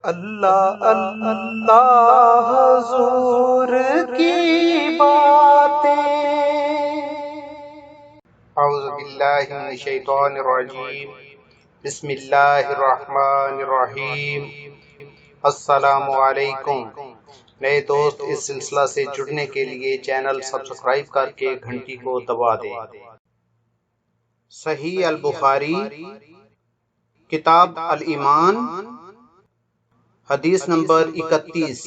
اللہ اللہ حضور کی باتیں۔ اعوذ باللہ من الشیطان الرجیم، بسم اللہ الرحمن الرحیم۔ السلام علیکم نئے دوست، اس سلسلہ سے جڑنے کے لیے چینل سبسکرائب کر کے گھنٹی کو دبا دیں۔ صحیح البخاری کتاب الایمان حدیث نمبر 31۔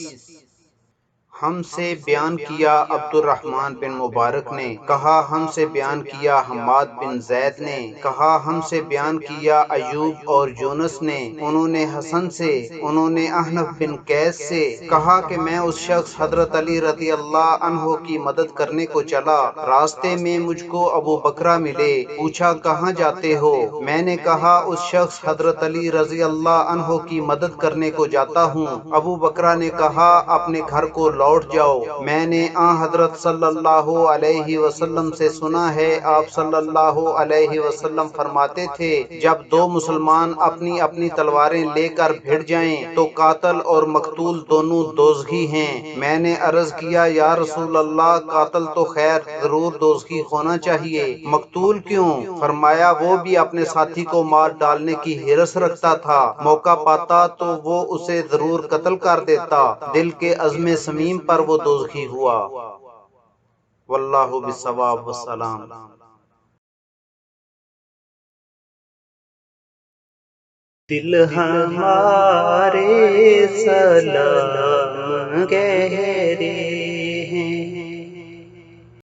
ہم سے بیان کیا عبد الرحمن بن مبارک نے، کہا ہم سے بیان کیا حماد بن زید نے، کہا ہم سے بیان کیا ایوب اور یونس نے، انہوں نے حسن سے، انہوں نے احنف بن قیس سے، کہا کہ میں اس شخص حضرت علی رضی اللہ عنہ کی مدد کرنے کو چلا، راستے میں مجھ کو ابو بکرہ ملے، پوچھا کہاں جاتے ہو؟ میں نے کہا اس شخص حضرت علی رضی اللہ عنہ کی مدد کرنے کو جاتا ہوں۔ ابو بکرہ نے کہا اپنے گھر کو لوٹ جاؤ، میں نے حضرت صلی اللہ علیہ وسلم سے سنا ہے، آپ صلی اللہ علیہ وسلم فرماتے تھے جب دو مسلمان اپنی اپنی تلواریں لے کر بھڑ جائیں تو قاتل اور مقتول دونوں دوزخی ہیں۔ میں نے عرض کیا یا رسول اللہ، قاتل تو خیر ضرور دوزخی ہونا چاہیے، مقتول کیوں؟ فرمایا وہ بھی اپنے ساتھی کو مار ڈالنے کی حرص رکھتا تھا، موقع پاتا تو وہ اسے ضرور قتل کر دیتا، دل کے عزم سمیم پر وہ دوزخی ہوا۔ واللہ بالصواب والسلام۔ دل ہمارے سلام گہرے